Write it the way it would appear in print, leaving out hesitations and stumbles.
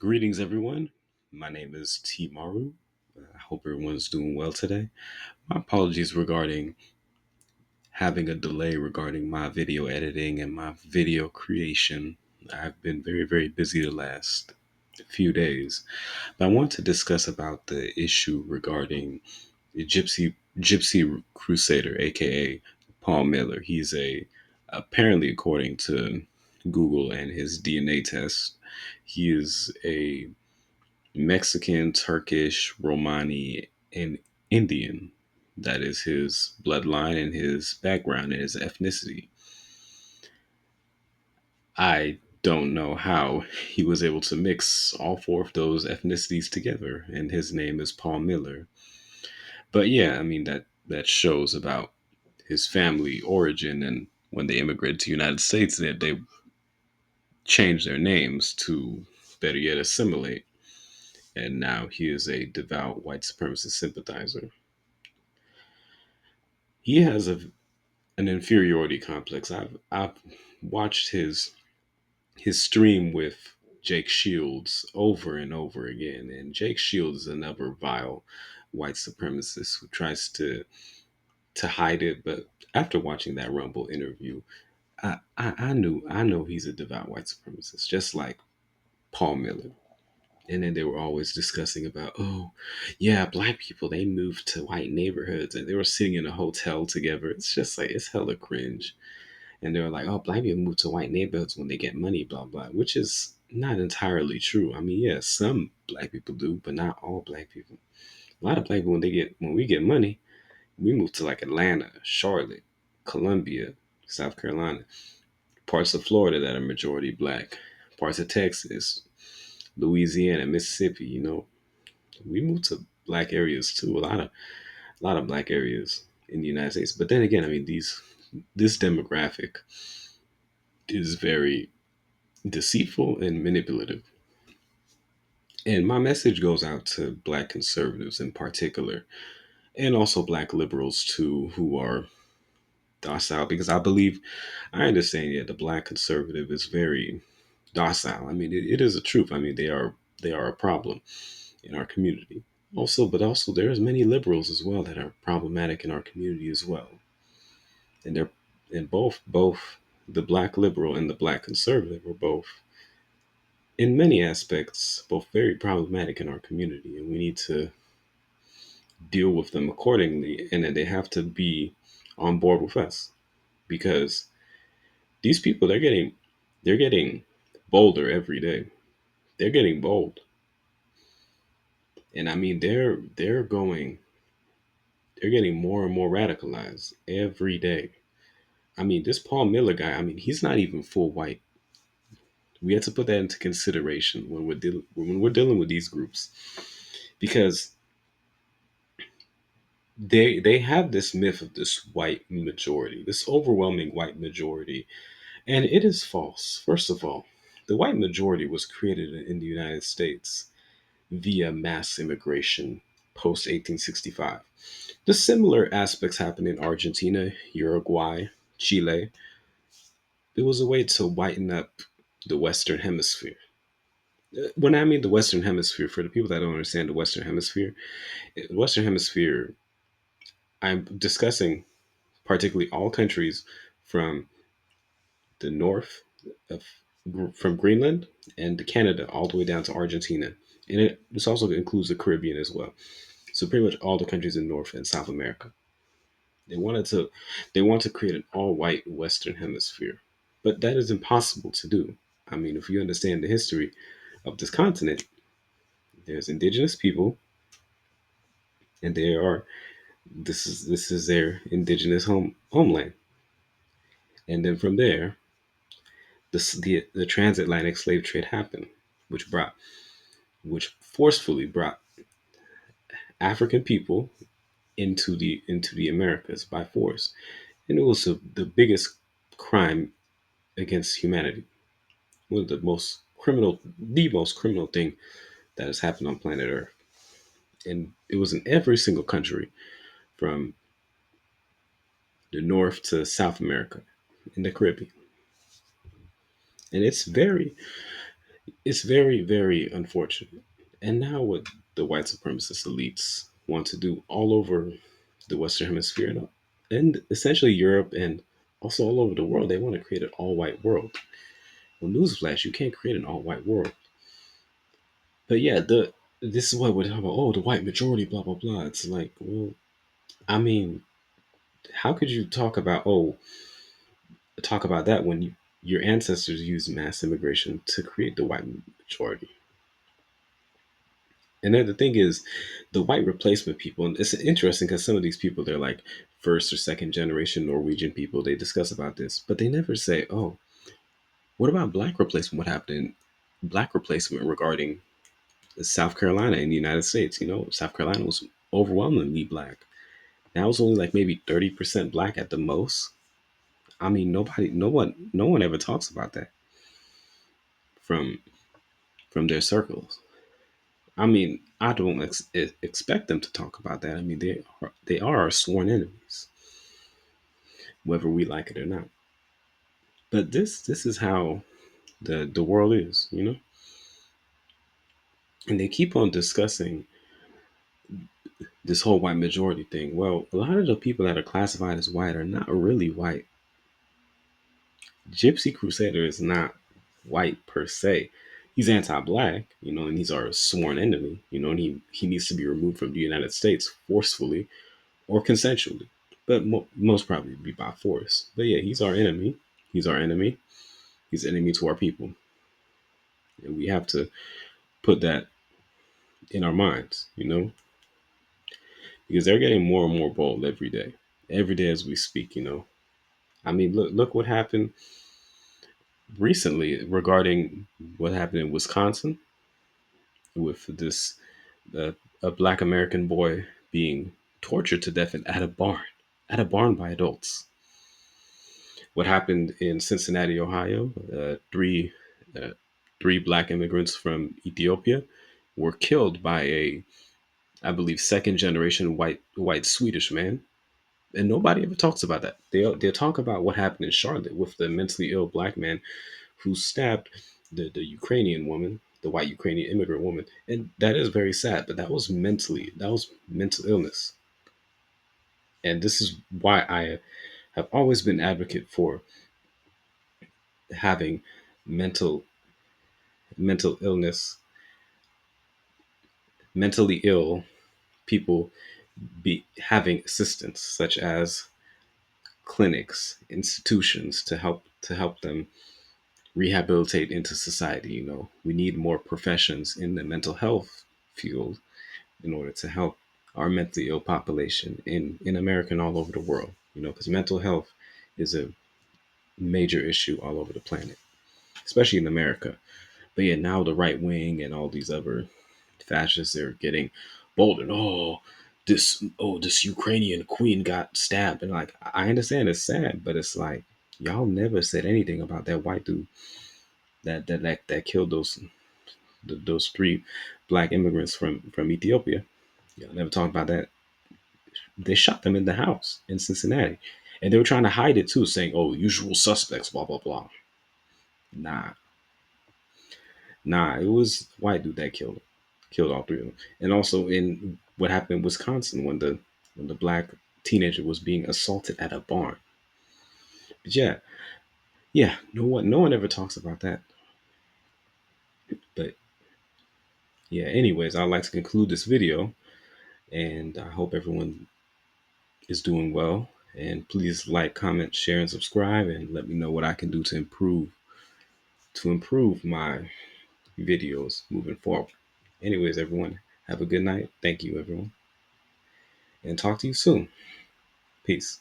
Greetings, everyone. My name is T Maru. I hope everyone's doing well today. My apologies regarding having a delay regarding my video editing and my video creation. I've been very busy the last few days. But I want to discuss about the issue regarding the Gypsy Crusader, aka Paul Miller. He's a apparently, according to Google and his DNA test, he is a Mexican, Turkish, Romani, and Indian. That is his bloodline and his background and his ethnicity. I don't know how he was able to mix all four of those ethnicities together, and his name is Paul Miller. But yeah, I mean that shows about his family origin, and when they immigrated to the United States, they changed their names to better yet assimilate. And now he is a devout white supremacist sympathizer. He has an inferiority complex. I've watched his stream with Jake Shields over and over again, and Jake Shields is another vile white supremacist who tries to hide it. But after watching that Rumble interview, I know he's a devout white supremacist, just like Paul Miller. And then they were always discussing about, oh, yeah, black people, they moved to white neighborhoods and they were sitting in a hotel together. It's just like, it's hella cringe. And they were like, oh, black people move to white neighborhoods when they get money, blah, blah, which is not entirely true. I mean, yeah, some black people do, but not all black people. A lot of black people, when we get money, we move to like Atlanta, Charlotte, Columbia, South Carolina, parts of Florida that are majority black, parts of Texas, Louisiana, Mississippi, we moved to black areas too. A lot of black areas in the United States. But then again, I mean, this demographic is very deceitful and manipulative. And my message goes out to black conservatives in particular, and also black liberals too, who are docile, because I understand, yeah, the black conservative is very docile. I mean, it is a truth. I mean, they are a problem in our community. But also there's many liberals as well that are problematic in our community as well. And they're and both the black liberal and the black conservative are both in many aspects both very problematic in our community, and we need to deal with them accordingly, and then they have to be on board with us, because these people, they're getting bolder every day. They're getting bold. And I mean, they're getting more and more radicalized every day. I mean, this Paul Miller guy, I mean, he's not even full white. We have to put that into consideration when we're dealing with these groups, because they have this myth of this white majority, this overwhelming white majority, and it is false. First of all, the white majority was created in the United States via mass immigration post 1865. The similar aspects happened in Argentina, Uruguay, Chile. It was a way to whiten up the Western Hemisphere. When I mean the Western Hemisphere, for the people that don't understand the Western Hemisphere, I'm discussing particularly all countries from the north of from Greenland and Canada all the way down to Argentina, and this also includes the Caribbean as well. So pretty much all the countries in North and South America. They wanted to they want to create an all-white Western Hemisphere, but that is impossible to do. I mean, if you understand the history of this continent, there's indigenous people, and they are this is their indigenous homeland, and then from there, the transatlantic slave trade happened, which brought which forcefully brought African people into the Americas by force, and it was the biggest crime against humanity, one of the most criminal thing that has happened on planet Earth, and it was in every single country from the North to South America in the Caribbean, and it's very It's very, very unfortunate. And now, what the white supremacist elites want to do all over the Western Hemisphere and essentially Europe and also all over the world, they want to create an all white world. Well, newsflash, you can't create an all white world. But yeah, this is what we're talking about. Oh, the white majority, blah blah blah. It's like, well, I mean, how could you talk about that when your ancestors used mass immigration to create the white majority? And then the thing is, the white replacement people, and it's interesting because some of these people, they're like first or second generation Norwegian people. They discuss about this, but they never say, oh, what about black replacement? What happened in black replacement regarding South Carolina in the United States? South Carolina was overwhelmingly black. Now it's only like maybe 30% black at the most. I mean, no one ever talks about that from their circles. I mean, I don't expect them to talk about that. I mean, they are our sworn enemies, whether we like it or not. But this is how the world is. And they keep on discussing this whole white majority thing. Well, a lot of the people that are classified as white are not really white. Gypsy Crusader is not white per se. He's anti-black, and he's our sworn enemy, and he needs to be removed from the United States forcefully or consensually, but most probably be by force. But yeah, he's our enemy. He's our enemy. He's enemy to our people, and we have to put that in our minds, because they're getting more and more bold every day as we speak. I mean, look what happened recently regarding what happened in Wisconsin with this a black American boy being tortured to death at a barn by adults. What happened in Cincinnati, Ohio? Uh, three black immigrants from Ethiopia were killed by I believe, second generation white Swedish man, and nobody ever talks about that. They talk about what happened in Charlotte with the mentally ill black man who stabbed the Ukrainian woman, the white Ukrainian immigrant woman, and that is very sad. But that was mental illness, and this is why I have always been advocate for having mental illness, mentally ill people be having assistance, such as clinics, institutions to help them rehabilitate into society. We need more professions in the mental health field in order to help our mentally ill population in America and all over the world. Because mental health is a major issue all over the planet, especially in America. But yeah, now the right wing and all these other fascists are getting bold and this Ukrainian queen got stabbed, and like, I understand it's sad, but it's like, y'all never said anything about that white dude that killed those three black immigrants from Ethiopia. Y'all never talked about that. They shot them in the house in Cincinnati, and they were trying to hide it too, saying, "Oh, usual suspects," blah blah blah. Nah, nah, it was white dude that killed all three of them. And also in what happened in Wisconsin when the black teenager was being assaulted at a barn. But yeah, yeah, no one ever talks about that. But yeah, anyways, I'd like to conclude this video, and I hope everyone is doing well. And please like, comment, share, and subscribe, and let me know what I can do to improve my videos moving forward. Anyways, everyone, have a good night. Thank you, everyone, and talk to you soon. Peace.